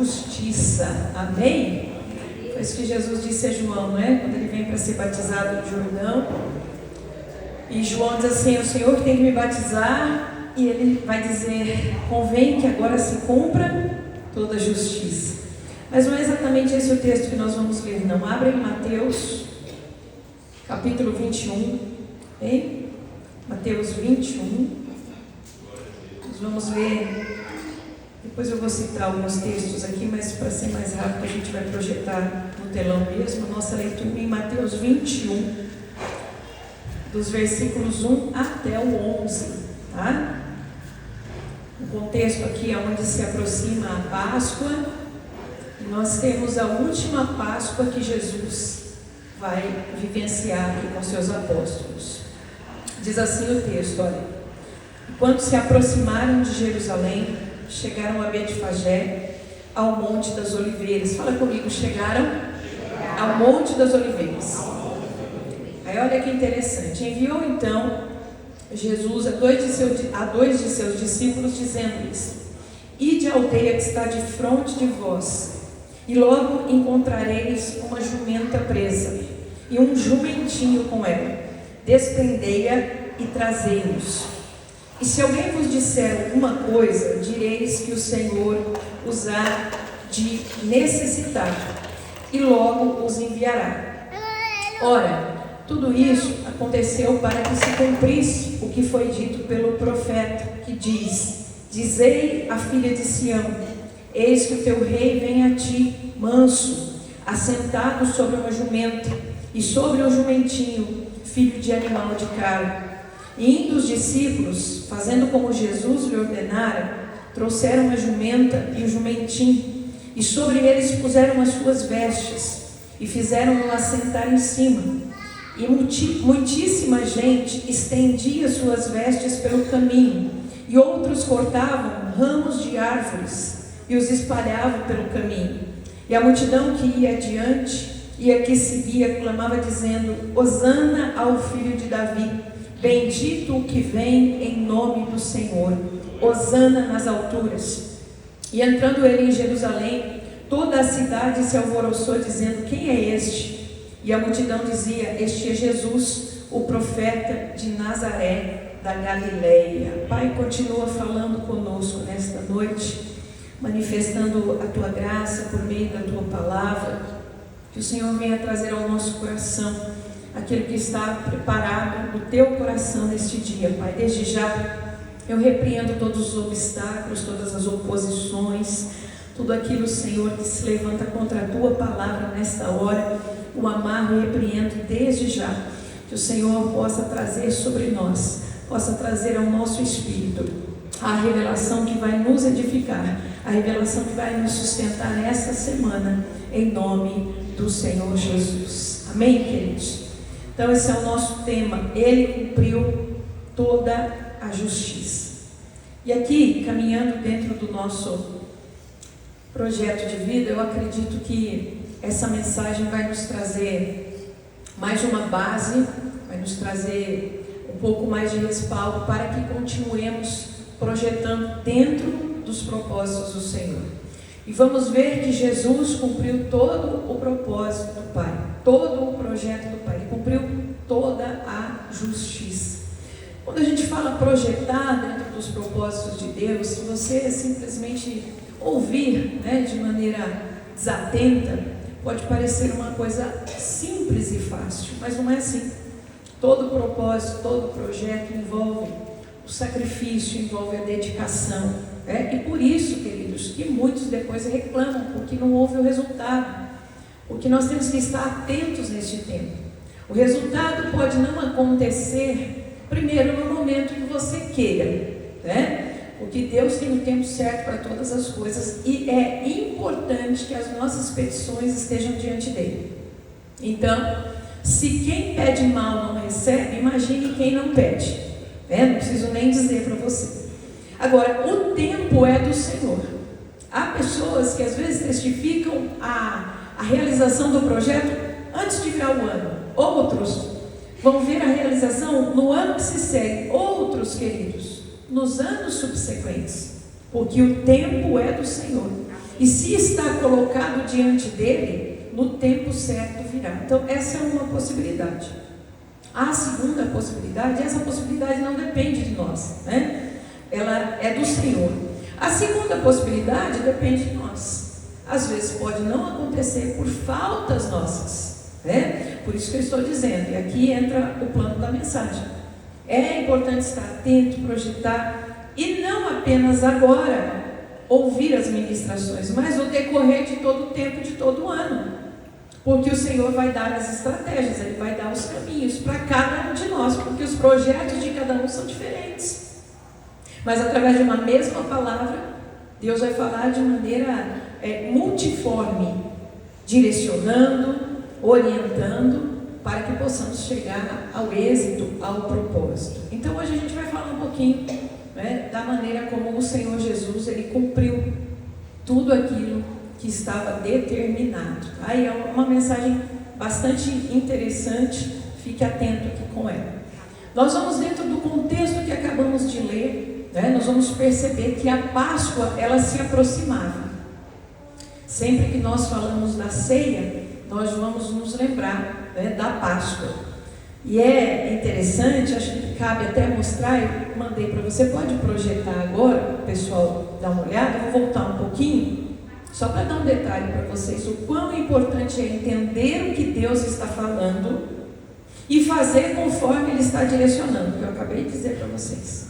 justiça. Amém? Foi isso que Jesus disse a João, né? Quando ele vem para ser batizado no Jordão. E João diz assim: é o Senhor que tem que me batizar. E ele vai dizer: convém que agora se cumpra toda a justiça. Mas não é exatamente esse o texto que nós vamos ler, não. Abra em Mateus, capítulo 21. Hein? Mateus 21. Nós vamos ver. Depois eu vou citar alguns textos aqui, mas para ser mais rápido a gente vai projetar no telão mesmo a nossa leitura em Mateus 21, dos versículos 1 até o 11, tá? O contexto aqui é onde se aproxima a Páscoa, e nós temos a última Páscoa que Jesus vai vivenciar aqui com seus apóstolos. Diz assim o texto, olha: enquanto se aproximaram de Jerusalém, chegaram a Betfagé, ao Monte das Oliveiras. Fala comigo, chegaram ao Monte das Oliveiras. Aí olha que interessante. Enviou então Jesus a dois de seus discípulos, dizendo-lhes: ide à aldeia que está de fronte de vós, e logo encontrareis uma jumenta presa, e um jumentinho com ela. Desprendei-a e trazei-nos. E se alguém vos disser alguma coisa, direis que o Senhor os há de necessitar, e logo os enviará. Ora, tudo isso aconteceu para que se cumprisse o que foi dito pelo profeta, que diz: dizei à filha de Sião: eis que o teu rei vem a ti, manso, assentado sobre uma jumenta, e sobre um jumentinho, filho de animal de carga. E indo os discípulos, fazendo como Jesus lhe ordenara, trouxeram a jumenta e o jumentinho, e sobre eles puseram as suas vestes, e fizeram-no assentar em cima. E muitíssima gente estendia suas vestes pelo caminho, e outros cortavam ramos de árvores e os espalhavam pelo caminho. E a multidão que ia adiante e a que seguia clamava, dizendo: Hosana ao filho de Davi. Bendito o que vem em nome do Senhor, hosana nas alturas. E entrando ele em Jerusalém, toda a cidade se alvoroçou, dizendo: quem é este? E a multidão dizia: este é Jesus, o profeta de Nazaré da Galileia. Pai, continua falando conosco nesta noite, manifestando a tua graça por meio da tua palavra. Que o Senhor venha trazer ao nosso coração aquilo que está preparado no teu coração neste dia, Pai. Desde já eu repreendo todos os obstáculos, todas as oposições, tudo aquilo, Senhor, que se levanta contra a tua palavra nesta hora. O amarro e repreendo desde já. Que o Senhor possa trazer sobre nós, possa trazer ao nosso espírito a revelação que vai nos edificar, a revelação que vai nos sustentar nesta semana, em nome do Senhor Jesus. Amém, queridos? Então esse é o nosso tema: ele cumpriu toda a justiça. E aqui, caminhando dentro do nosso projeto de vida, eu acredito que essa mensagem vai nos trazer mais uma base, vai nos trazer um pouco mais de respaldo para que continuemos projetando dentro dos propósitos do Senhor. E vamos ver que Jesus cumpriu todo o propósito do Pai, todo o projeto do Pai. Ele cumpriu toda a justiça. Quando a gente fala projetar dentro dos propósitos de Deus, se você simplesmente ouvir, de maneira desatenta, pode parecer uma coisa simples e fácil, mas não é assim. Todo propósito, todo projeto envolve o sacrifício, envolve a dedicação. E por isso, queridos, que muitos depois reclamam porque não houve o resultado. Porque nós temos que estar atentos neste tempo. O resultado pode não acontecer primeiro no momento que você queira, porque Deus tem o tempo certo para todas as coisas e é importante que as nossas petições estejam diante dele. Então, se quem pede mal não recebe, imagine quem não pede, Não preciso nem dizer para você. Agora, o tempo é do Senhor. Há pessoas que às vezes testificam a realização do projeto antes de virar o ano. Outros vão ver a realização no ano que se segue. Outros, queridos, nos anos subsequentes. Porque o tempo é do Senhor. E se está colocado diante dele, no tempo certo virá. Então, essa é uma possibilidade. A segunda possibilidade, essa possibilidade não depende de nós, né? Ela é do Senhor. A segunda possibilidade depende de nós. Às vezes pode não acontecer por faltas nossas, né? Por isso que eu estou dizendo, e aqui entra o plano da mensagem. É importante estar atento, projetar, e não apenas agora ouvir as ministrações, mas no decorrer de todo o tempo, de todo o ano. Porque o Senhor vai dar as estratégias, Ele vai dar os caminhos para cada um de nós, porque os projetos de cada um são diferentes. Mas através de uma mesma palavra, Deus vai falar de maneira multiforme, direcionando, orientando, para que possamos chegar ao êxito, ao propósito. Então hoje a gente vai falar um pouquinho, né, da maneira como o Senhor Jesus, Ele cumpriu tudo aquilo que estava determinado. Aí é uma mensagem bastante interessante, fique atento aqui com ela. Nós vamos dentro do contexto que acabamos de ler, né, nós vamos perceber que a Páscoa, ela se aproximava. Sempre que nós falamos da ceia, nós vamos nos lembrar, né, da Páscoa. E é interessante, acho que cabe até mostrar, eu mandei para você, pode projetar agora, o pessoal dá uma olhada, eu vou voltar um pouquinho, só para dar um detalhe para vocês, o quão importante é entender o que Deus está falando e fazer conforme Ele está direcionando, que eu acabei de dizer para vocês.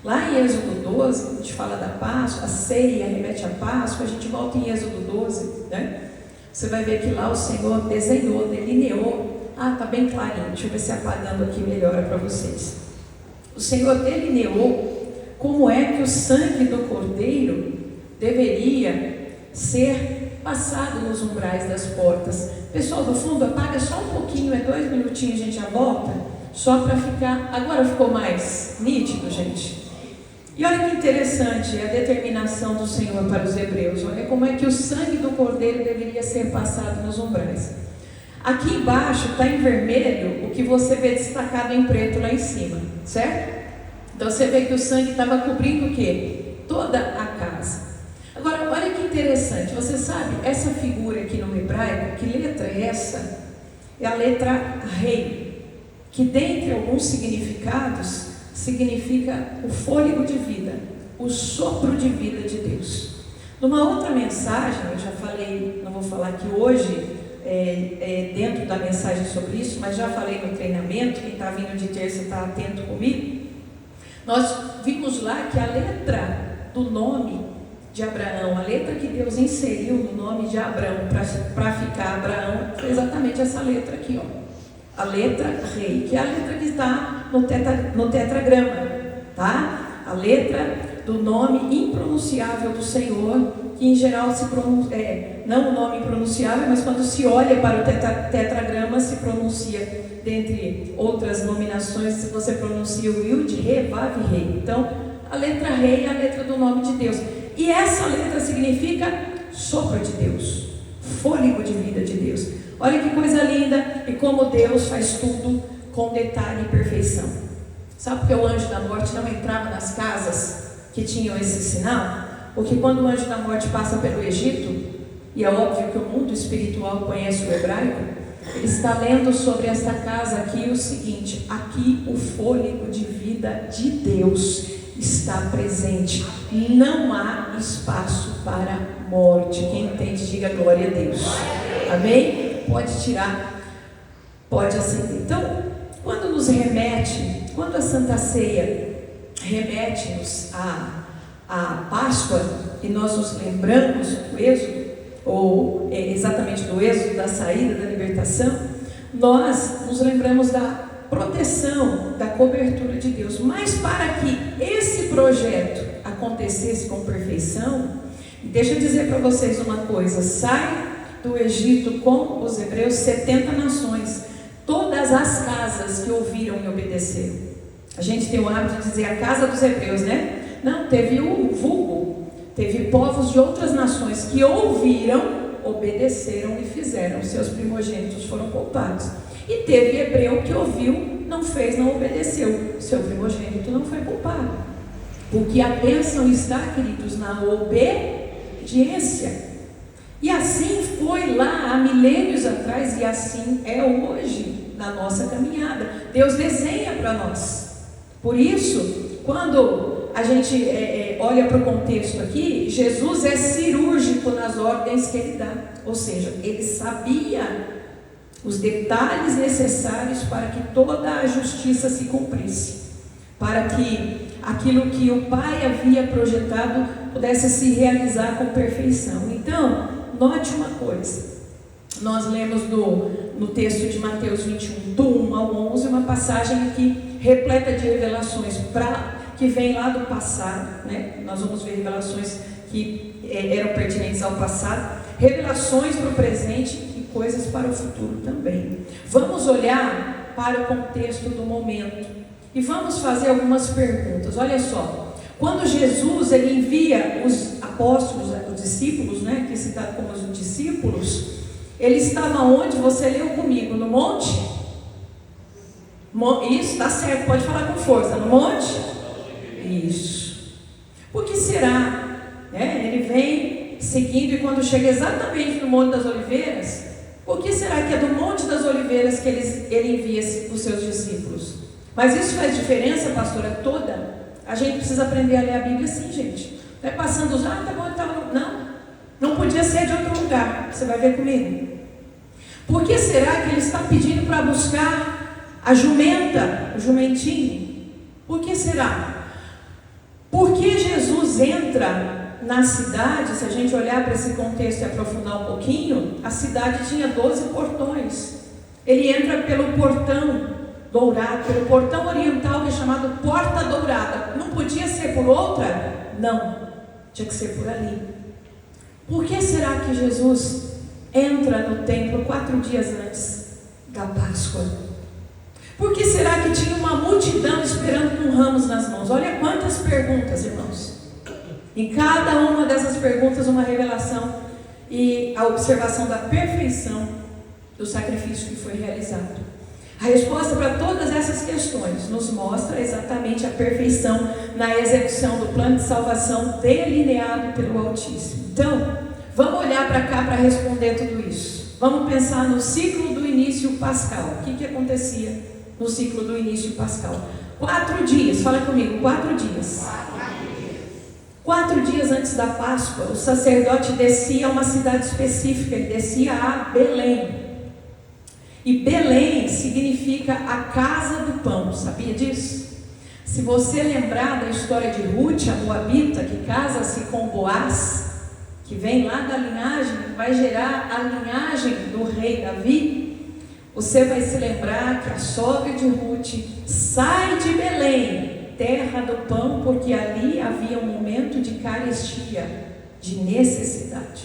Lá em Êxodo 12, a gente fala da Páscoa, a ceia remete à Páscoa, a gente volta em Êxodo 12, né? Você vai ver que lá o Senhor desenhou, delineou. Está bem clarinho, deixa eu ver se apagando aqui melhora para vocês. O Senhor delineou como é que o sangue do Cordeiro deveria ser passado nos umbrais das portas. Pessoal do fundo, apaga só um pouquinho, 2 minutinhos, a gente já volta, só para ficar. Agora ficou mais nítido, gente? E olha que interessante a determinação do Senhor para os hebreus. Olha como é que o sangue do Cordeiro deveria ser passado nos umbrais. Aqui embaixo está em vermelho o que você vê destacado em preto lá em cima, certo? Então você vê que o sangue estava cobrindo o quê? Toda a casa. Agora, olha que interessante, você sabe, essa figura aqui no hebraico, que letra é essa? É a letra rei, que dentre alguns significados, significa o fôlego de vida, o sopro de vida de Deus. Numa outra mensagem, eu já falei, não vou falar aqui hoje, dentro da mensagem sobre isso, mas já falei no treinamento, quem está vindo de terça está atento comigo. Nós vimos lá que a letra do nome de Abraão, a letra que Deus inseriu no nome de Abraão para ficar Abraão, foi exatamente essa letra aqui, ó. A letra rei, que é a letra que está no tetragrama, tá? A letra do nome impronunciável do Senhor, que em geral se pronuncia, não o nome impronunciável, mas quando se olha para o tetragrama, se pronuncia, dentre outras nominações, se você pronuncia o Yud, Re, Vav, Rei. Então, a letra rei é a letra do nome de Deus. E essa letra significa sopro de Deus, fôlego de vida de Deus. Olha que coisa linda e como Deus faz tudo com detalhe e perfeição. Sabe por que o anjo da morte não entrava nas casas que tinham esse sinal? Porque quando o anjo da morte passa pelo Egito, e é óbvio que o mundo espiritual conhece o hebraico, ele está lendo sobre essa casa aqui o seguinte: aqui o fôlego de vida de Deus está presente, não há espaço para morte. Quem entende, diga glória a Deus. Amém? Pode tirar, pode acender. Então, quando nos remete, quando a Santa Ceia remete-nos à Páscoa, e nós nos lembramos do Êxodo, ou exatamente do Êxodo, da saída, da libertação, nós nos lembramos da proteção, da cobertura de Deus. Mas para que esse projeto acontecesse com perfeição, deixa eu dizer para vocês uma coisa: sai do Egito com os hebreus 70 nações, todas as casas que ouviram e obedeceram. A gente tem o hábito de dizer a casa dos hebreus, né? Não, teve o vulgo, teve povos de outras nações que ouviram, obedeceram e fizeram, seus primogênitos foram poupados. E teve hebreu que ouviu, não fez, não obedeceu, seu primogênito não foi poupado. Porque a bênção está, queridos, na obediência. obediência. E assim foi lá há milênios atrás, e assim é hoje na nossa caminhada. Deus desenha para nós. Por isso, quando a gente olha para o contexto aqui, Jesus é cirúrgico nas ordens que ele dá. Ou seja, ele sabia os detalhes necessários para que toda a justiça se cumprisse, para que aquilo que o Pai havia projetado pudesse se realizar com perfeição. Então, note uma coisa, nós lemos no texto de Mateus 21, do 1 ao 11, uma passagem aqui repleta de revelações que vem lá do passado, né? Nós vamos ver revelações que eram pertinentes ao passado, revelações para o presente e coisas para o futuro também. Vamos olhar para o contexto do momento e vamos fazer algumas perguntas. Olha só, quando Jesus ele envia os apóstolos, os discípulos, né, que é citado como os discípulos, ele estava onde? Você leu comigo, no monte? Isso, está certo, pode falar com força, no monte? Isso. Por que será? Ele vem seguindo, e quando chega exatamente no Monte das Oliveiras, por que será que é do Monte das Oliveiras que ele envia os seus discípulos? Mas isso faz diferença, pastora, toda? A gente precisa aprender a ler a Bíblia assim, gente. Vai passando os tá bom, tá bom. Não podia ser de outro lugar. Você vai ver comigo. Por que será que ele está pedindo para buscar a jumenta, o jumentinho? Por que será? Porque Jesus entra na cidade, se a gente olhar para esse contexto e aprofundar um pouquinho, a cidade tinha 12 portões. Ele entra pelo portão dourado, pelo portão oriental, que é chamado Porta Dourada. Não podia ser por outra? Não, tinha que ser por ali. Por que será que Jesus entra no templo 4 dias antes da Páscoa? Por que será que tinha uma multidão esperando com ramos nas mãos? Olha quantas perguntas, irmãos. Em cada uma dessas perguntas, uma revelação e a observação da perfeição do sacrifício que foi realizado. A resposta para todas essas questões nos mostra exatamente a perfeição na execução do plano de salvação delineado pelo Altíssimo. Então, vamos olhar para cá para responder tudo isso. Vamos pensar no ciclo do início pascal. O que acontecia no ciclo do início pascal? 4 dias, fala comigo, 4 dias. 4 dias antes da Páscoa, o sacerdote descia a uma cidade específica, ele descia a Belém. E Belém significa a casa do pão, sabia disso? Se você lembrar da história de Ruth, a Moabita, que casa-se com Boaz, que vem lá da linhagem, vai gerar a linhagem do rei Davi, você vai se lembrar que a sogra de Ruth sai de Belém, terra do pão, porque ali havia um momento de carestia, de necessidade.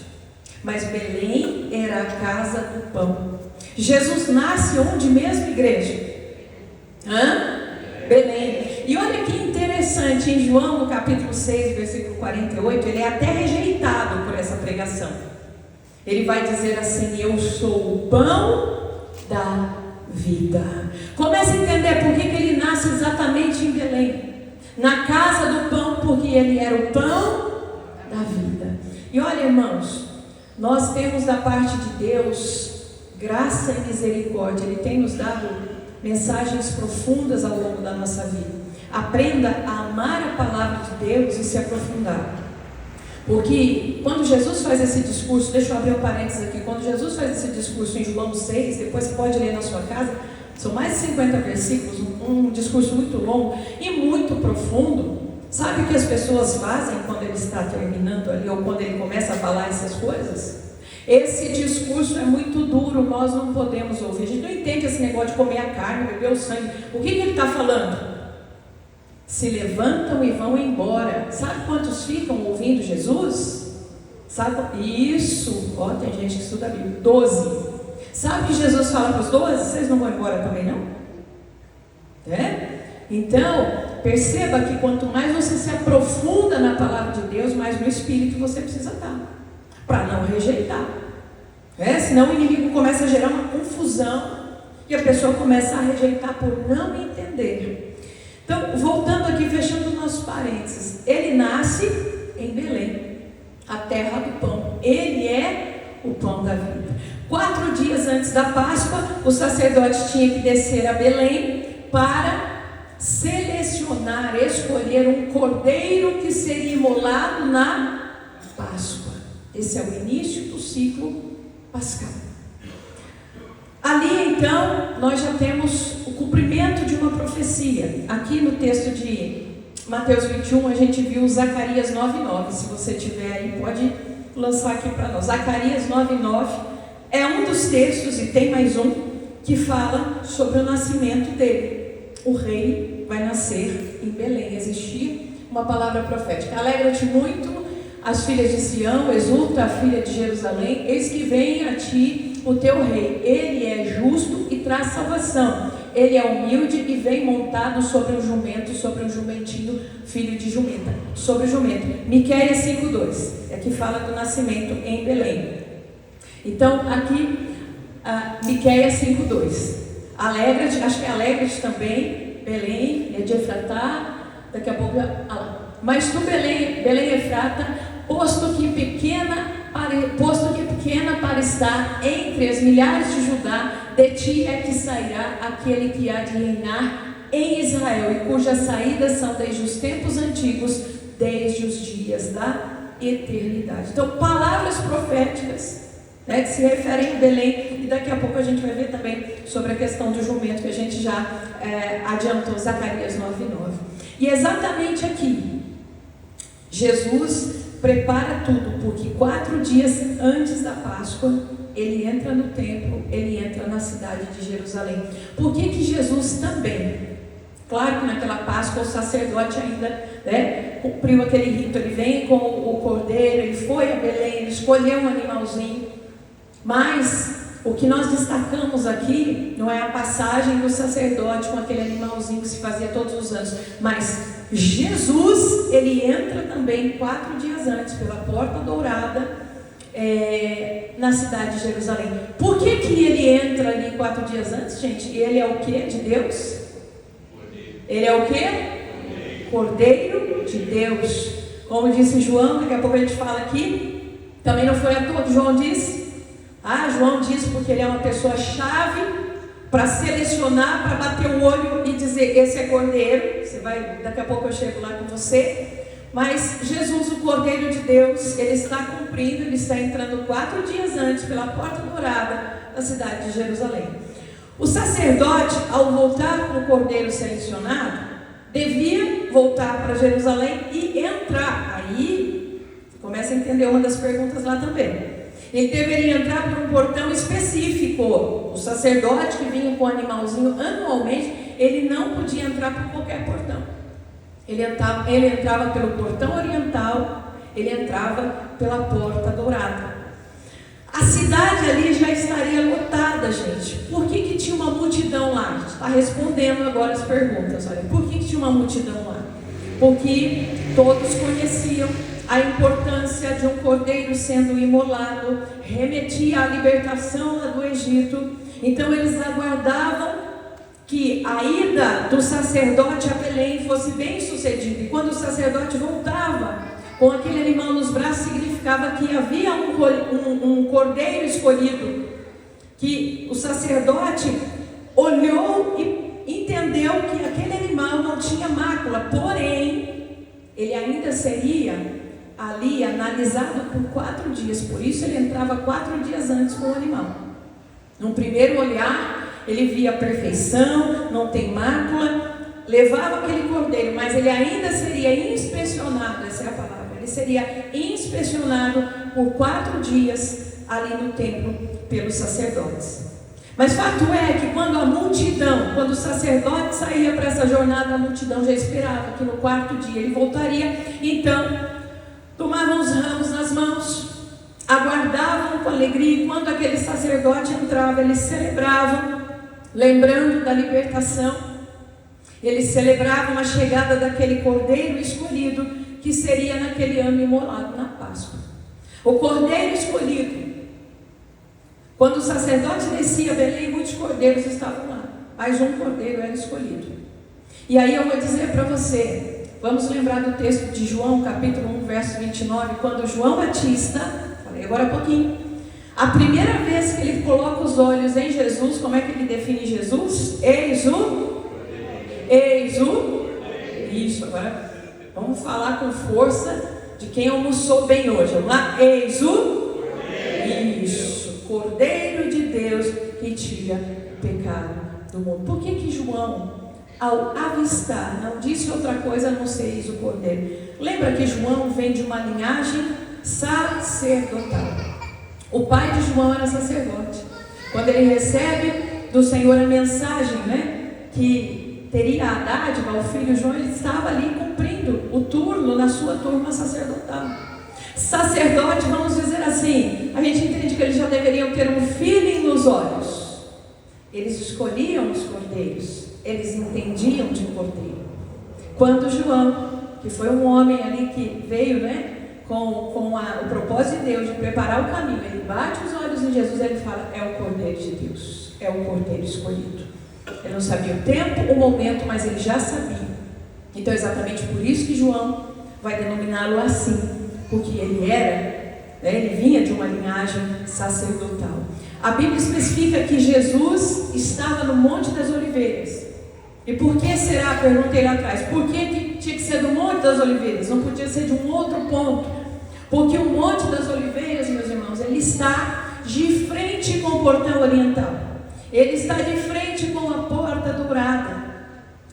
Mas Belém era a casa do pão. Jesus nasce onde mesmo, igreja? Belém. E olha que interessante, em João, no capítulo 6, versículo 48, ele é até rejeitado por essa pregação. Ele vai dizer assim: eu sou o pão da vida. Comece a entender por que ele nasce exatamente em Belém, na casa do pão, porque ele era o pão da vida. E olha, irmãos, nós temos da parte de Deus graça e misericórdia. Ele tem nos dado mensagens profundas ao longo da nossa vida. Aprenda a amar a palavra de Deus e se aprofundar. Porque quando Jesus faz esse discurso, deixa eu abrir um parênteses aqui, quando Jesus faz esse discurso em João 6, depois você pode ler na sua casa, são mais de 50 versículos, um discurso muito longo e muito profundo. Sabe o que as pessoas fazem quando ele está terminando ali, ou quando ele começa a falar essas coisas? Esse discurso é muito duro, nós não podemos ouvir. A gente não entende esse negócio de comer a carne, beber o sangue. O que ele está falando? Se levantam e vão embora. Sabe quantos ficam ouvindo Jesus? Sabe? Isso, ó, tem gente que estuda a Bíblia. 12. Sabe o que Jesus fala para os 12? Vocês não vão embora também, não? Então, perceba que quanto mais você se aprofunda na palavra de Deus, mais no Espírito você precisa estar, para não rejeitar. Senão o inimigo começa a gerar uma confusão e a pessoa começa a rejeitar por não entender. Então, voltando aqui, fechando o nosso parênteses, ele nasce em Belém. a terra do pão. Ele é o pão da vida. 4 dias antes da Páscoa, o sacerdote tinha que descer a Belém para selecionar, escolher um cordeiro que seria imolado na Páscoa. Esse é o início do ciclo pascal. Ali então nós já temos o cumprimento de uma profecia. Aqui no texto de Mateus 21 a gente viu Zacarias 9:9. Se você tiver aí, pode lançar aqui para nós. Zacarias 9:9 é um dos textos, e tem mais um, que fala sobre o nascimento dele. O rei vai nascer em Belém. Existia uma palavra profética. Alegra-te muito, as filhas de Sião, exulta a filha de Jerusalém, eis que vem a ti o teu rei. Ele é justo e traz salvação. Ele é humilde e vem montado sobre um jumento, sobre um jumentinho, filho de jumenta. Sobre o jumento. Miqueias 5:2. Aqui fala do nascimento em Belém. Então, aqui, Miqueias 5:2. Alegra-te, acho que é alegra-te também, Belém, é de Efratá, daqui a pouco, mas tu, Belém Efrata, posto que pequena para estar entre as milhares de Judá, de ti é que sairá aquele que há de reinar em Israel, e cujas saídas são desde os tempos antigos, desde os dias da eternidade. Então, palavras proféticas, que se referem a Belém, e daqui a pouco a gente vai ver também sobre a questão do jumento, que a gente já adiantou, Zacarias 9:9. E exatamente aqui, Jesus prepara tudo, porque 4 dias antes da Páscoa, ele entra no templo, ele entra na cidade de Jerusalém. Por que que Jesus também? Claro que naquela Páscoa o sacerdote ainda cumpriu aquele rito, ele vem com o cordeiro, ele foi a Belém, ele escolheu um animalzinho. Mas o que nós destacamos aqui não é a passagem do sacerdote com aquele animalzinho que se fazia todos os anos, mas Jesus, ele entra também 4 dias antes pela porta dourada na cidade de Jerusalém. Por que que ele entra ali 4 dias antes, gente? Ele é o que de Deus? Ele é o que? Cordeiro de Deus. Como disse João, daqui a pouco a gente fala aqui, também não foi à toa que João disse. João disse porque ele é uma pessoa chave para selecionar, para bater o olho e dizer, esse é cordeiro. Você vai, daqui a pouco eu chego lá com você. Mas Jesus, o Cordeiro de Deus, ele está cumprindo, ele está entrando 4 dias antes pela porta dourada da cidade de Jerusalém. O sacerdote, ao voltar com o cordeiro selecionado, devia voltar para Jerusalém e entrar. Aí, começa a entender uma das perguntas lá também. Ele deveria entrar por um portão específico. O sacerdote que vinha com o animalzinho anualmente, ele não podia entrar por qualquer portão. Ele entrava pelo portão oriental, ele entrava pela porta dourada. A cidade ali já estaria lotada, gente. Por que que tinha uma multidão lá? A gente está respondendo agora as perguntas. Olha, por que que tinha uma multidão lá? Porque todos conheciam a importância de um cordeiro sendo imolado, remetia à libertação lá do Egito. Então eles aguardavam que a ida do sacerdote a Belém fosse bem sucedida. E quando o sacerdote voltava com aquele animal nos braços, significava que havia um cordeiro escolhido, que o sacerdote olhou e entendeu que aquele animal não tinha mácula, porém ele ainda seria ali analisado por 4 dias, por isso ele entrava 4 dias antes com o animal. No primeiro olhar, ele via a perfeição, não tem mácula, levava aquele cordeiro, mas ele ainda seria inspecionado, essa é a palavra, ele seria inspecionado por 4 dias ali no templo pelos sacerdotes. Mas fato é que quando o sacerdote saía para essa jornada, a multidão já esperava que no 4º dia ele voltaria, então tomavam os ramos nas mãos, aguardavam com alegria, e quando aquele sacerdote entrava, eles celebravam, lembrando da libertação, eles celebravam a chegada daquele cordeiro escolhido, que seria naquele ano imolado na Páscoa. O cordeiro escolhido, quando o sacerdote descia a Belém, muitos cordeiros estavam lá, mas um cordeiro era escolhido. E aí eu vou dizer para você, Vamos lembrar do texto de João, capítulo 1, verso 29, quando João Batista, falei agora há pouquinho, a primeira vez que ele coloca os olhos em Jesus, como é que ele define Jesus? Isso, agora vamos falar com força de quem almoçou bem hoje. Vamos lá? Isso, Cordeiro de Deus que tira o pecado do mundo. Por que João, ao avistar, não disse outra coisa a não ser eis o Cordeiro? Lembra que João vem de uma linhagem sacerdotal. O pai de João era sacerdote. Quando ele recebe do Senhor a mensagem, que teria a dádiva ao filho João, ele estava ali cumprindo o turno na sua turma sacerdotal. Sacerdote, vamos dizer assim, a gente entende que eles já deveriam ter um feeling nos olhos. Eles escolhiam os cordeiros, eles entendiam de cordeiro. Quando João, que foi um homem ali que veio, com o propósito de Deus de preparar o caminho, ele bate os olhos em Jesus e ele fala: é o Cordeiro de Deus, é o Cordeiro escolhido. Ele não sabia o tempo, o momento, mas ele já sabia. Então é exatamente por isso que João vai denominá-lo assim, porque ele vinha de uma linhagem sacerdotal. A Bíblia especifica que Jesus estava no Monte das Oliveiras. E por que será? Perguntei lá atrás. Por que tinha que ser do Monte das Oliveiras? Não podia ser de um outro ponto. Porque o Monte das Oliveiras, meus irmãos, ele está de frente com o portão oriental. Ele está de frente com a porta dourada.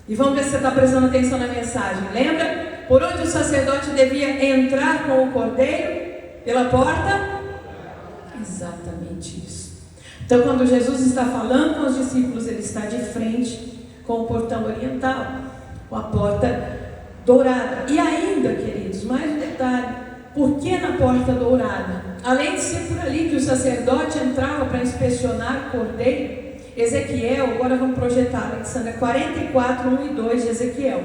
E vamos ver se você está prestando atenção na mensagem. Lembra? Por onde o sacerdote devia entrar com o cordeiro? Pela porta? Exatamente isso. Então, quando Jesus está falando com os discípulos, ele está de frente com o portão oriental, com a porta dourada. E ainda, queridos, mais um detalhe. Por que na porta dourada? Além de ser por ali que o sacerdote entrava para inspecionar o cordeiro, Ezequiel, agora vamos projetar, Alexandra, 44, 1 e 2 de Ezequiel.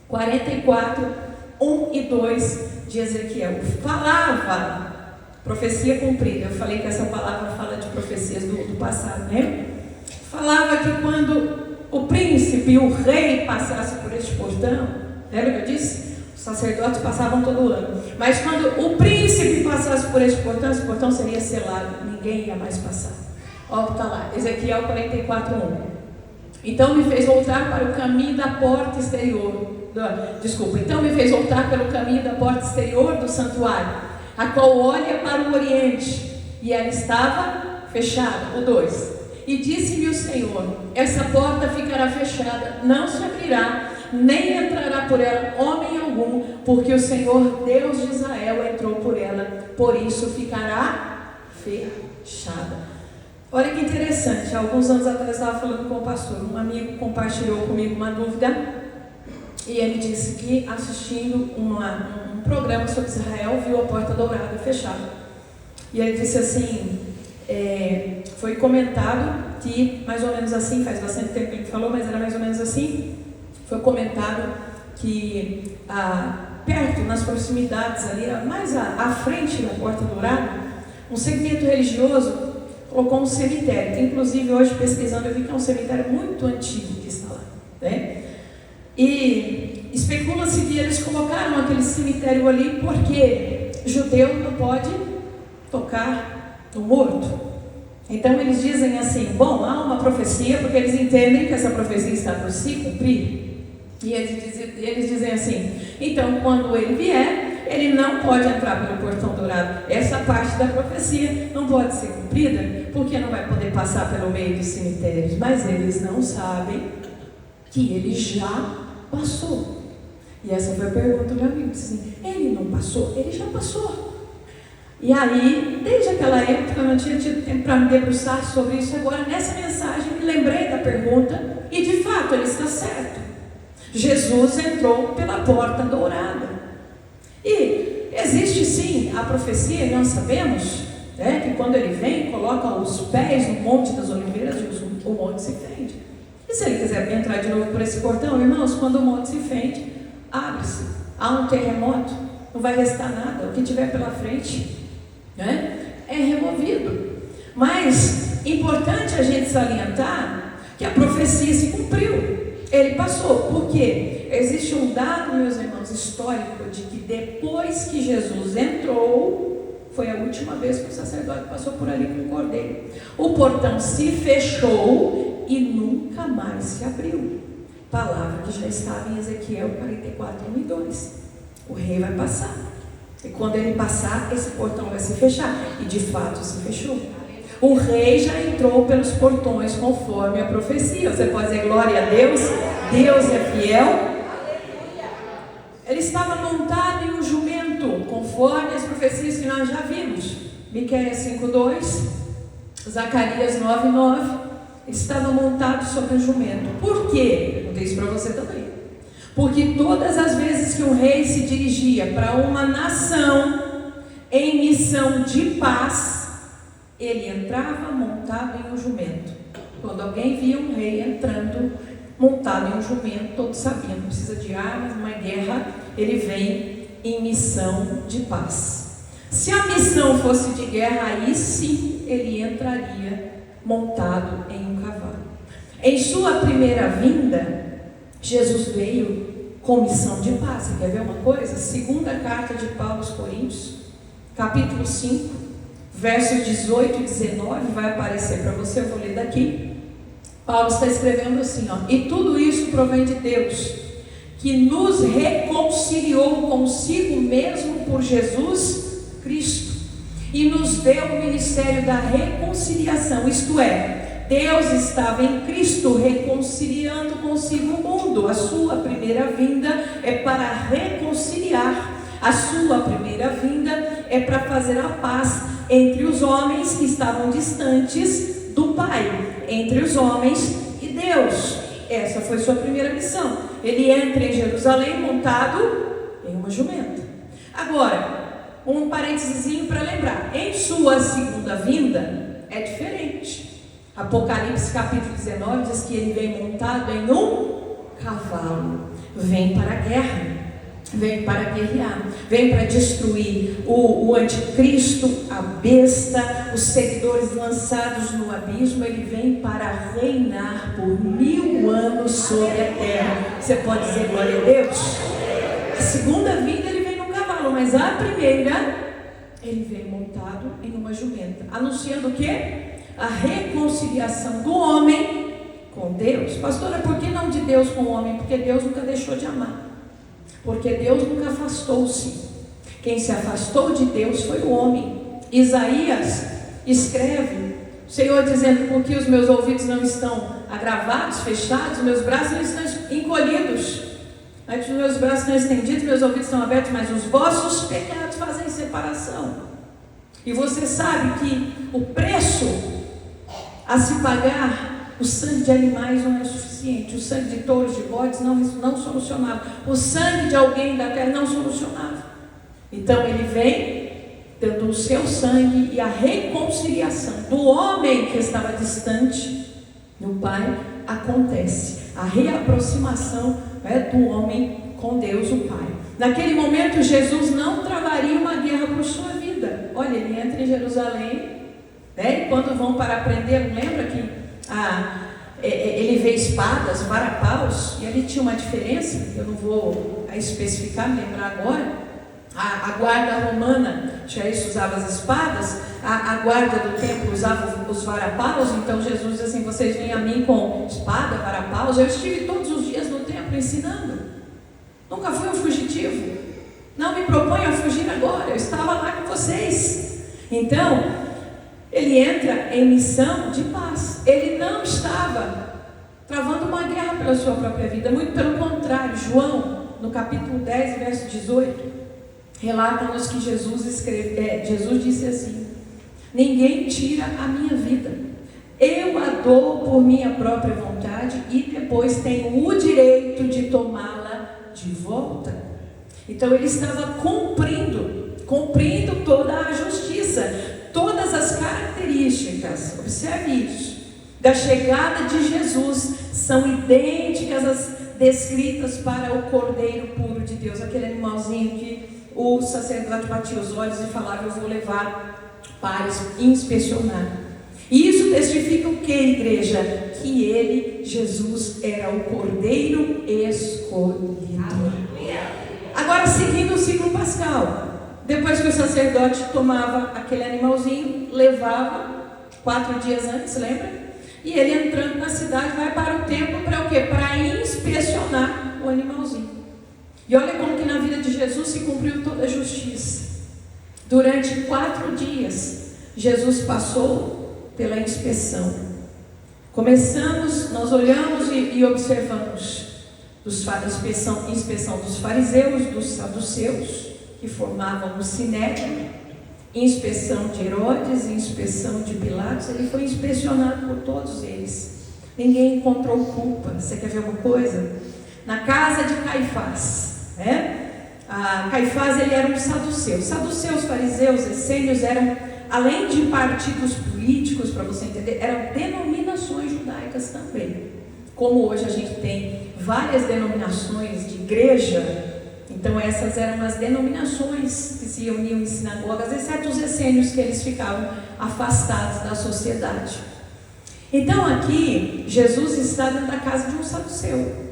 44, 1 e 2 de Ezequiel. Falava, profecia cumprida. Eu falei que essa palavra fala de profecias do passado, Falava que quando o príncipe e o rei passassem por este portão, lembra que eu disse? Os sacerdotes passavam todo ano. Mas quando o príncipe passasse por este portão, esse portão seria selado, ninguém ia mais passar. Olha o que está lá, Ezequiel 44, 1. Então me fez voltar para o caminho da porta exterior. Então me fez voltar pelo caminho da porta exterior do santuário, a qual olha para o oriente, e ela estava fechada. O 2. E disse-me o Senhor: essa porta ficará fechada, não se abrirá, nem entrará por ela homem algum, porque o Senhor Deus de Israel entrou por ela, por isso ficará fechada. Olha que interessante, há alguns anos atrás eu estava falando com o pastor, um amigo compartilhou comigo uma dúvida, e ele disse que assistindo um programa sobre Israel, viu a porta dourada fechada. E ele disse assim, foi comentado que, mais ou menos assim, faz bastante tempo que ele falou, mas era mais ou menos assim, foi comentado que perto, nas proximidades ali, mais à frente da porta dourada, um segmento religioso colocou um cemitério, que inclusive hoje pesquisando eu vi que é um cemitério muito antigo que está lá, E especula-se que eles colocaram aquele cemitério ali porque judeu não pode tocar no morto. Então eles dizem assim, bom, há uma profecia, porque eles entendem que essa profecia está por se cumprir, e eles dizem assim, então quando ele vier, ele não pode entrar pelo portão dourado. Essa parte da profecia não pode ser cumprida, porque não vai poder passar pelo meio dos cemitérios. Mas eles não sabem que ele já passou. E essa foi a pergunta do meu amigo. Disse assim, ele não passou? Ele já passou. E aí, desde aquela época, eu não tinha tido tempo para me debruçar sobre isso. Agora, nessa mensagem, me lembrei da pergunta, e de fato, ele está certo. Jesus entrou pela porta dourada. E existe sim a profecia, nós sabemos, que quando ele vem, coloca os pés no Monte das Oliveiras, o monte se fende. E se ele quiser entrar de novo por esse portão, irmãos, quando o monte se fende, abre-se, há um terremoto, não vai restar nada, o que tiver pela frente é removido. Mas importante a gente salientar que a profecia se cumpriu. ele passou. Por quê? Existe um dado, meus irmãos, histórico, de que depois que Jesus entrou, foi a última vez que o sacerdote passou por ali com o cordeiro. O portão se fechou e nunca mais se abriu. Palavra que já estava em Ezequiel 44, 1 e 2. O rei vai passar. E quando ele passar, esse portão vai se fechar. E de fato se fechou. O rei já entrou pelos portões conforme a profecia. Você pode dizer glória a Deus? Deus é fiel. Ele estava montado em um jumento, conforme as profecias que nós já vimos. Miqueias 5:2, Zacarias 9:9. Ele estava montado sobre um jumento. Por quê? Perguntei isso para você também. Porque todas as vezes que um rei se dirigia para uma nação em missão de paz, ele entrava montado em um jumento. Quando alguém via um rei entrando montado em um jumento, todos sabiam, não precisa de armas, numa guerra, ele vem em missão de paz. Se a missão fosse de guerra, aí sim ele entraria montado em um cavalo. Em sua primeira vinda, Jesus veio com missão de paz. Você quer ver uma coisa? Segunda carta de Paulo aos Coríntios, capítulo 5, versos 18 e 19, vai aparecer para você, eu vou ler daqui. Paulo está escrevendo assim, ó: e tudo isso provém de Deus, que nos reconciliou consigo mesmo por Jesus Cristo, e nos deu o ministério da reconciliação, isto é, Deus estava em Cristo reconciliando consigo o mundo. A sua primeira vinda é para reconciliar, a sua primeira vinda é para fazer a paz entre os homens que estavam distantes do Pai, entre os homens e Deus. Essa foi sua primeira missão. Ele entra em Jerusalém montado em uma jumenta. Agora, um parênteses para lembrar, em sua segunda vinda é diferente. Apocalipse capítulo 19 diz que ele vem montado em um cavalo, vem para a guerra, vem para guerrear, vem para destruir o anticristo, a besta, os seguidores lançados no abismo. Ele vem para reinar por 1000 anos sobre a terra. Você pode dizer glória a Deus? A segunda vinda ele vem num cavalo, mas a primeira ele vem montado em uma jumenta, anunciando o quê? A reconciliação do homem com Deus. Pastora, por que não de Deus com o homem? Porque Deus nunca deixou de amar. Porque Deus nunca afastou-se. Quem se afastou de Deus foi o homem. Isaías escreve, o Senhor dizendo: porque os meus ouvidos não estão agravados, fechados, meus braços não estão encolhidos, os meus braços estão estendidos, meus ouvidos estão abertos, mas os vossos pecados fazem separação. E você sabe que o preço a se pagar, o sangue de animais não é suficiente, o sangue de touros, de bodes não solucionava, o sangue de alguém da terra não solucionava. Então ele vem dando o seu sangue, e a reconciliação do homem que estava distante do Pai acontece, a reaproximação do homem com Deus o Pai. Naquele momento Jesus não travaria uma guerra por sua vida. Olha, ele entra em Jerusalém, e quando vão para prender, lembra que ele vê espadas, varapaus, e ali tinha uma diferença, eu não vou especificar, me lembrar agora. A guarda romana já usava as espadas, a guarda do templo usava os varapaus. Então Jesus diz assim: vocês vêm a mim com espada, varapaus. Eu estive todos os dias no templo ensinando, nunca fui um fugitivo, não me proponho a fugir agora, eu estava lá com vocês. Então ele entra em missão de paz. Ele não estava travando uma guerra pela sua própria vida, muito pelo contrário. João, no capítulo 10, verso 18, relata-nos que Jesus disse assim: ninguém tira a minha vida, eu a dou por minha própria vontade, e depois tenho o direito de tomá-la de volta. Então ele estava cumprindo toda a justiça, todas as características, observe isso, da chegada de Jesus são idênticas às descritas para o Cordeiro puro de Deus, aquele animalzinho que o sacerdote batia os olhos e falava: eu vou levar para inspecionar. E isso testifica o que, igreja? Que ele, Jesus, era o Cordeiro escolhido. Agora, seguindo o ciclo pascal, depois que o sacerdote tomava aquele animalzinho, levava 4 dias antes, lembra? E ele, entrando na cidade, vai para o templo para o quê? Para inspecionar o animalzinho. E olha como que na vida de Jesus se cumpriu toda a justiça. Durante 4 dias, Jesus passou pela inspeção. Começamos, nós olhamos e observamos inspeção dos fariseus, dos saduceus, que formavam o sinédrio, inspeção de Herodes, inspeção de Pilatos. Ele foi inspecionado por todos eles. Ninguém encontrou culpa. Você quer ver uma coisa? Na casa de Caifás, Caifás, ele era um saduceu. Saduceus, fariseus, essênios eram, além de partidos políticos, para você entender, eram denominações judaicas também. Como hoje a gente tem várias denominações de igreja, então essas eram as denominações que se reuniam em sinagogas, exceto os essênios, que eles ficavam afastados da sociedade. Então aqui, Jesus está dentro da casa de um saduceu,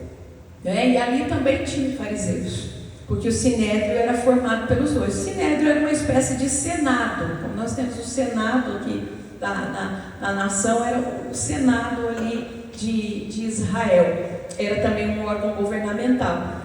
e ali também tinha fariseus, porque o sinédrio era formado pelos dois. O sinédrio era uma espécie de senado, como nós temos o senado aqui da nação, era o senado ali de Israel, era também um órgão governamental.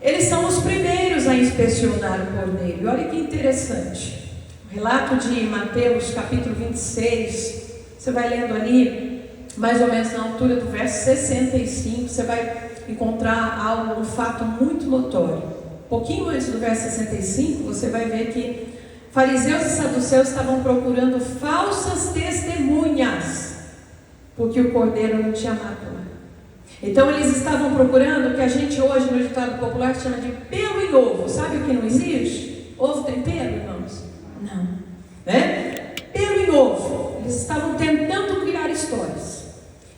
Eles são os primeiros a inspecionar o cordeiro. E olha que interessante, o relato de Mateus capítulo 26, você vai lendo ali, mais ou menos na altura do verso 65, você vai encontrar um fato muito notório. Um pouquinho antes do verso 65, você vai ver que fariseus e saduceus estavam procurando falsas testemunhas, porque o cordeiro não tinha mácula. Então eles estavam procurando o que a gente hoje no ditado popular chama de pelo em ovo. Sabe o que não existe? Ovo tem pelo, irmãos? Não. Pelo em ovo. Eles estavam tentando criar histórias.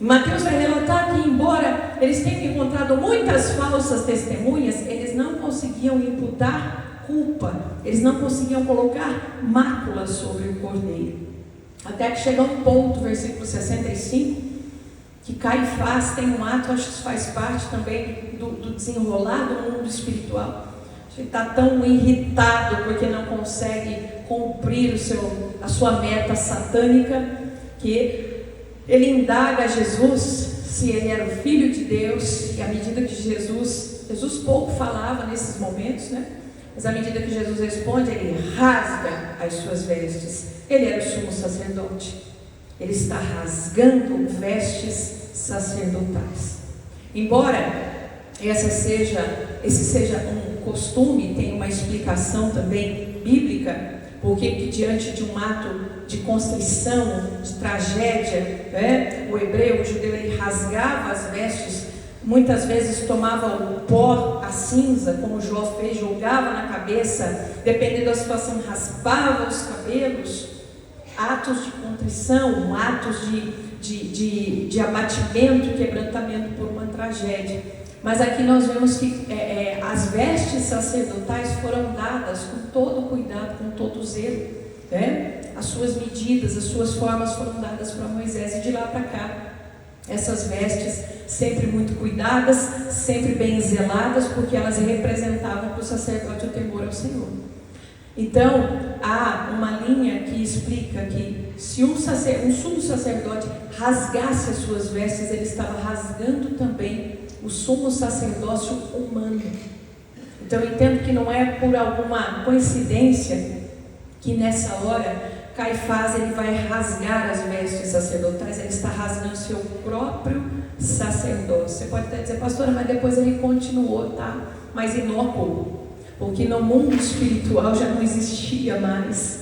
E Mateus vai relatar que, embora eles tenham encontrado muitas falsas testemunhas, eles não conseguiam imputar culpa, eles não conseguiam colocar mácula sobre o cordeiro. Até que chega um ponto, versículo 65, que Caifás tem um ato, acho que isso faz parte também do desenrolar do mundo espiritual. Ele está tão irritado porque não consegue cumprir a sua meta satânica, que ele indaga a Jesus se ele era o Filho de Deus. E à medida que Jesus pouco falava nesses momentos, mas à medida que Jesus responde, ele rasga as suas vestes. Ele era o sumo sacerdote. Ele está rasgando vestes sacerdotais. Embora esse seja um costume, tem uma explicação também bíblica, porque que diante de um ato de constrição, de tragédia, o hebreu, o judeu, ele rasgava as vestes, muitas vezes tomava o pó, a cinza, como Jó fez, jogava na cabeça, dependendo da situação, raspava os cabelos. Atos de contrição, atos de abatimento, quebrantamento por uma tragédia. Mas aqui nós vemos que as vestes sacerdotais foram dadas com todo cuidado, com todo zelo, As suas medidas, as suas formas foram dadas para Moisés, e de lá para cá, essas vestes sempre muito cuidadas, sempre bem zeladas, porque elas representavam para o sacerdote o temor ao Senhor. Então, há uma linha que explica que se um sumo sacerdote rasgasse as suas vestes, ele estava rasgando também o sumo sacerdócio humano. Então, eu entendo que não é por alguma coincidência que nessa hora Caifás ele vai rasgar as vestes sacerdotais. Ele está rasgando seu próprio sacerdócio. Você pode até dizer, pastora, mas depois ele continuou, mas inócuo, porque no mundo espiritual já não existia mais.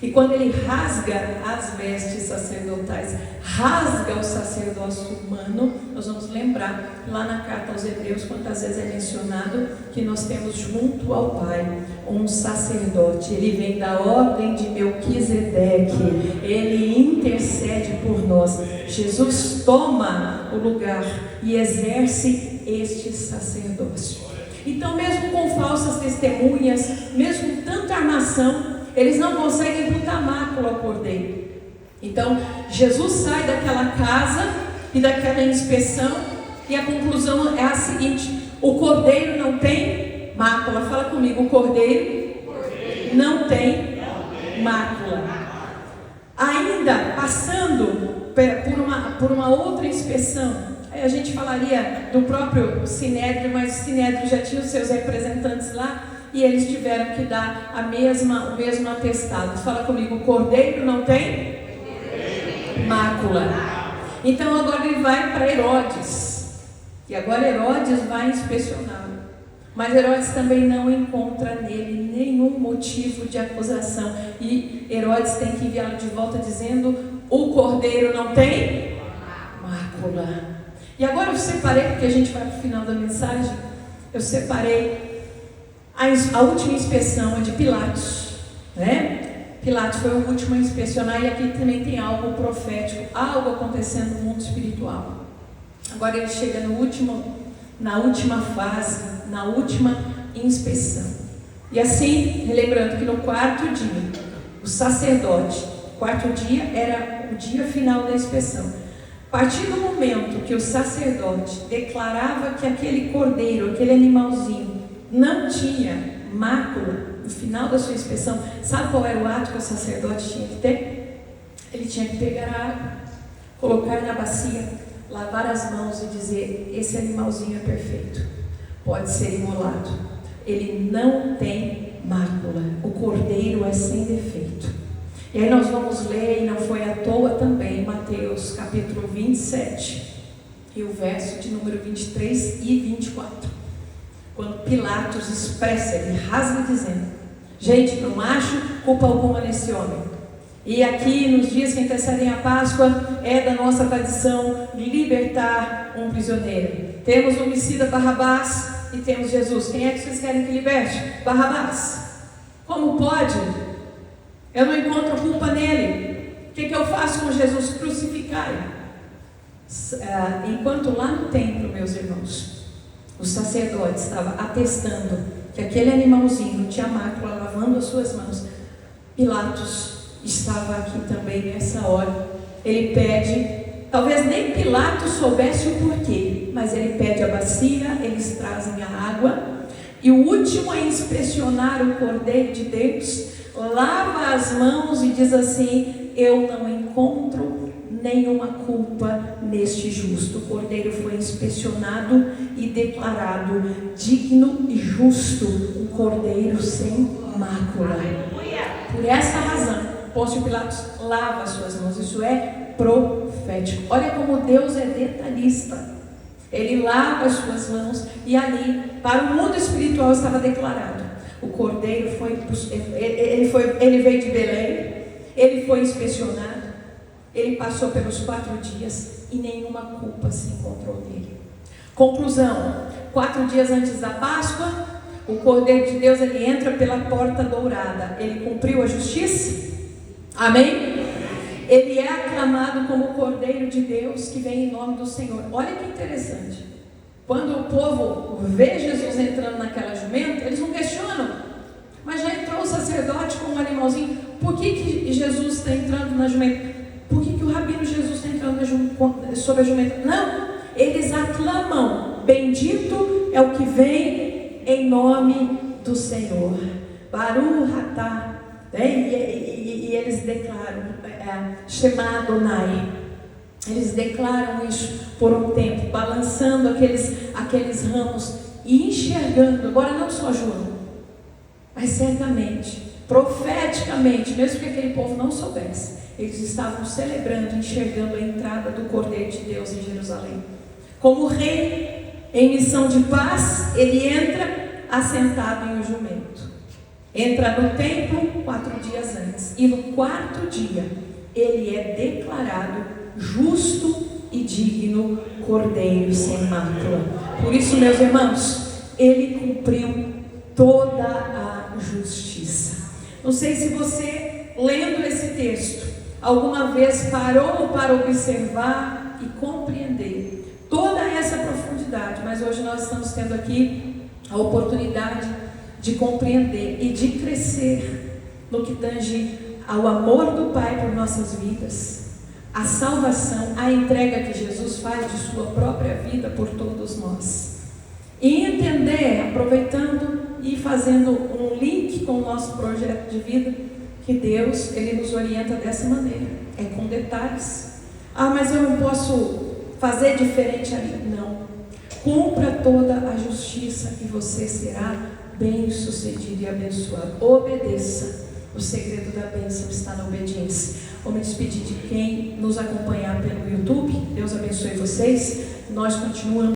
E quando ele rasga as vestes sacerdotais, rasga o sacerdócio humano, nós vamos lembrar lá na carta aos Hebreus, quantas vezes é mencionado que nós temos junto ao Pai um sacerdote. Ele vem da ordem de Melquisedeque, ele intercede por nós. Jesus toma o lugar e exerce este sacerdócio. Então, mesmo com falsas testemunhas, mesmo com tanta armação, eles não conseguem imputar mácula ao cordeiro. Então, Jesus sai daquela casa e daquela inspeção, e a conclusão é a seguinte: o cordeiro não tem mácula. Fala comigo, o cordeiro não tem mácula. Ainda passando por uma outra inspeção, aí a gente falaria do próprio Sinédrio, mas o Sinédrio já tinha os seus representantes lá, e eles tiveram que dar o mesmo atestado. Fala comigo, o cordeiro não tem mácula. Então agora ele vai para Herodes, e agora Herodes vai inspecioná-lo, mas Herodes também não encontra nele nenhum motivo de acusação, e Herodes tem que enviá-lo de volta dizendo: o cordeiro não tem mácula. E agora eu separei, porque a gente vai para o final da mensagem, eu separei a última inspeção é de Pilatos, né? Pilatos foi o último a inspecionar, e aqui também tem algo profético, algo acontecendo no mundo espiritual. Agora ele chega na última fase, na última inspeção. E assim, relembrando que no quarto dia, o sacerdote, quarto dia era o dia final da inspeção. A partir do momento que o sacerdote declarava que aquele cordeiro, aquele animalzinho, não tinha mácula, no final da sua inspeção, sabe qual era o ato que o sacerdote tinha que ter? Ele tinha que pegar a água, colocar na bacia, lavar as mãos e dizer: esse animalzinho é perfeito, pode ser imolado, ele não tem mácula, o cordeiro é sem defeito. E aí nós vamos ler, e não foi à toa também, Mateus capítulo 27 e o verso de número 23 e 24, quando Pilatos expressa, ele rasga dizendo: gente, não acho culpa alguma nesse homem. E aqui, nos dias que antecedem a Páscoa, é da nossa tradição libertar um prisioneiro. Temos o homicida Barrabás e temos Jesus. Quem é que vocês querem que liberte? Barrabás. Como pode? Eu não encontro culpa nele. O que eu faço com Jesus? Crucificai-o. Enquanto lá no templo, meus irmãos, o sacerdote estava atestando que aquele animalzinho tinha mácula, lavando as suas mãos, Pilatos estava aqui também nessa hora. Ele pede, talvez nem Pilatos soubesse o porquê, mas ele pede a bacia, eles trazem a água, e o último a inspecionar o Cordeiro de Deus lava as mãos e diz assim: eu não encontro nenhuma culpa neste justo. O Cordeiro foi inspecionado e declarado digno e justo, um Cordeiro sem mácula. Por essa razão, Pôncio Pilatos lava as suas mãos. Isso é profético. Olha como Deus é detalhista. Ele lava as suas mãos, e ali, para o mundo espiritual, estava declarado: o Cordeiro ele veio de Belém, ele foi inspecionado, ele passou pelos 4 dias e nenhuma culpa se encontrou nele. Conclusão: 4 dias antes da Páscoa, o Cordeiro de Deus, ele entra pela porta dourada. Ele cumpriu a justiça? Amém? Ele é aclamado como o Cordeiro de Deus que vem em nome do Senhor. Olha que interessante. Quando o povo vê Jesus entrando naquela jumenta, eles não questionam: mas já entrou o sacerdote com um animalzinho, por que Jesus está entrando na jumenta? Por que o rabino Jesus está entrando sobre a jumenta? Não, eles aclamam: bendito é o que vem em nome do Senhor. Baruch atah. E eles declaram Shema Adonai. Eles declaram isso por um tempo, balançando aqueles ramos e enxergando. Agora não só João, mas certamente, profeticamente, mesmo que aquele povo não soubesse, eles estavam celebrando, enxergando a entrada do Cordeiro de Deus em Jerusalém. Como rei em missão de paz, ele entra assentado em um jumento. Entra no templo 4 dias antes, e no 4º dia ele é declarado justo e digno, Cordeiro sem mácula. Por isso, meus irmãos, ele cumpriu toda a justiça. Não sei se você, lendo esse texto, alguma vez parou para observar e compreender toda essa profundidade, mas hoje nós estamos tendo aqui a oportunidade de compreender e de crescer no que tange ao amor do Pai por nossas vidas, a salvação, a entrega que Jesus faz de sua própria vida por todos nós. E entender, aproveitando e fazendo um link com o nosso projeto de vida, que Deus, Ele nos orienta dessa maneira, é com detalhes. Mas eu não posso fazer diferente ali. Não. Cumpra toda a justiça e você será bem-sucedido e abençoado. Obedeça. O segredo da bênção está na obediência. Vou me despedir de quem nos acompanhar pelo YouTube. Deus abençoe vocês. Nós continuamos